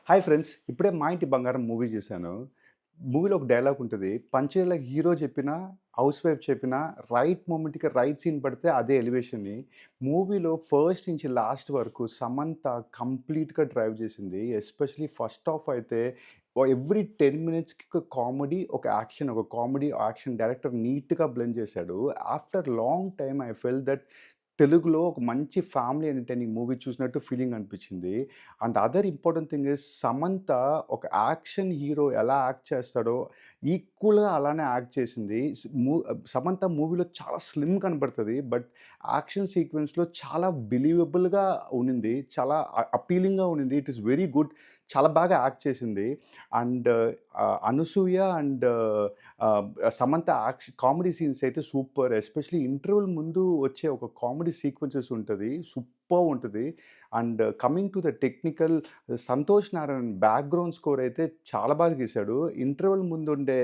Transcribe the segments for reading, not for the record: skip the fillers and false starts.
Hi friends. ఇప్పుడే 'మా ఇంటి బంగారం' మూవీ చూసాను. మూవీలో ఒక డైలాగ్ ఉంటది. పంచెలకు హీరో చెప్పినా, హౌస్ వైఫ్ చెప్పినా రైట్ మొమెంట్‌కి రైట్ సీన్ పడితే అదే ఎలివేషన్‌ని. మూవీలో ఫస్ట్ నుంచి లాస్ట్ వరకు సమంత కంప్లీట్‌గా డ్రైవ్ చేసింది. ఎస్పెషల్లీ ఫస్ట్ హాఫ్ అయితే ఎవ్రీ 10 మినిట్స్‌కి ఒక కామెడీ, ఒక యాక్షన్, ఒక కామెడీ, యాక్షన్ డైరెక్టర్ నీట్‌గా బ్లెండ్ చేశాడు. After long time I felt that తెలుగులో ఒక మంచి ఫ్యామిలీ ఎంటర్‌టైనింగ్ మూవీ చూసినట్టు ఫీలింగ్ అనిపించింది. And other important thing is Samantha ఒక యాక్షన్ హీరో ఎలా యాక్ట్ చేస్తాడో ఈక్వల్‌గా అలానే యాక్ట్ చేసింది. సమంత మూవీలో చాలా స్లిమ్ కనపడతది. బట్ యాక్షన్ సీక్వెన్స్‌లో చాలా బిలీవబుల్‌గా ఉండింది. చాలా అపీలింగ్‌గా ఉండింది. It is very good. చాలా బాగా యాక్ట్ చేసింది. And Anasuya and Samantha comedy scenes అయితే సూపర్. ఎస్పెషల్లీ ఇంటర్వెల్ ముందు వచ్చే ఒక కామెడీ సీక్వెన్సెస్ ఉంటది. సూపర్బ్ ఉంటది. And coming to the technical, Santosh Narayan background score అయితే చాలా బాగా గీశాడు. ఇంటర్వెల్ ముందుండే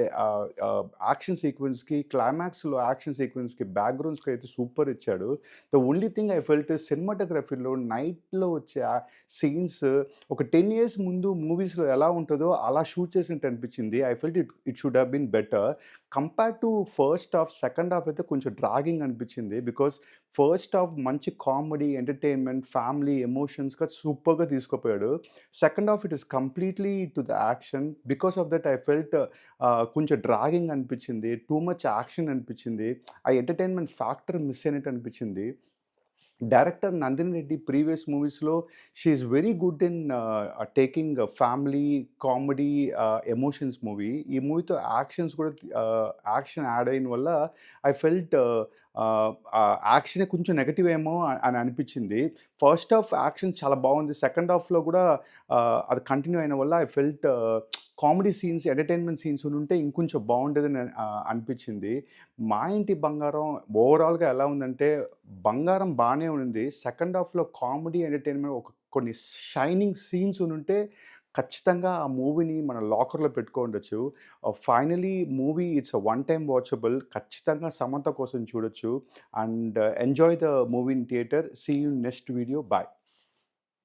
యాక్షన్ సీక్వెన్స్‌కి, క్లైమాక్స్‌లో యాక్షన్ సీక్వెన్స్‌కి బ్యాక్‌గ్రౌండ్ స్కోర్ అయితే సూపర్ ఇచ్చాడు. The only thing I felt సినిమాటోగ్రఫీలో నైట్‌లో వచ్చే సీన్స్ ఒక 10 ఇయర్స్ ముందు మూవీస్‌లో ఎలా ఉంటదో అలా షూట్ చేసినట్టు అనిపించింది. I felt it should have been better. Compared to first half, second half అయితే కొంచెం డ్రాగింగ్ అనిపించింది. బికాజ్ ఫస్ట్ హాఫ్ మంచి కామెడీ, ఎంటర్‌టైన్‌మెంట్, ఫ్యామిలీ, ఎమోషన్స్‌గా సూపర్‌గా తీసుకుపోయాడు. Second half it is completely to the action. Because of that I felt కొంచెం dragging అనిపించింది. Too much action అనిపించింది. ఆ ఎంటర్‌టైన్‌మెంట్ ఫ్యాక్టర్ మిస్ అయినట్టు అనిపించింది. డైరెక్టర్ నందిని రెడ్డి ప్రీవియస్ మూవీస్‌లో she is very good in taking family, comedy, emotions movie. ఈ మూవీతో actions కూడా యాక్షన్ యాడ్ అయిన వల్ల ఐ ఫెల్ట్ యాక్షనే కొంచెం నెగెటివ్ ఏమో అని అనిపించింది. ఫస్ట్ హాఫ్ యాక్షన్ చాలా బావుంది. సెకండ్ హాఫ్‌లో కూడా అది కంటిన్యూ అయిన వల్ల I felt comedy scenes, entertainment scenes ఉండుంటే ఇంకొంచెం బావుండేదని అనిపించింది. 'మా ఇంటి బంగారం' ఓవరాల్‌గా ఎలా ఉందంటే బంగారం బానే ఉంది. సెకండ్ హాఫ్‌లో కామెడీ, ఎంటర్‌టైన్‌మెంట్ కొన్ని షైనింగ్ సీన్స్ ఉండుంటే ఖచ్చితంగా ఆ మూవీని మన లాకర్‌లో పెట్టుకోనుండొచ్చు. Finally movie it's a one time watchable. ఖచ్చితంగా సమంత కోసం చూడొచ్చు. And enjoy the movie in theatre. See you in next video. By.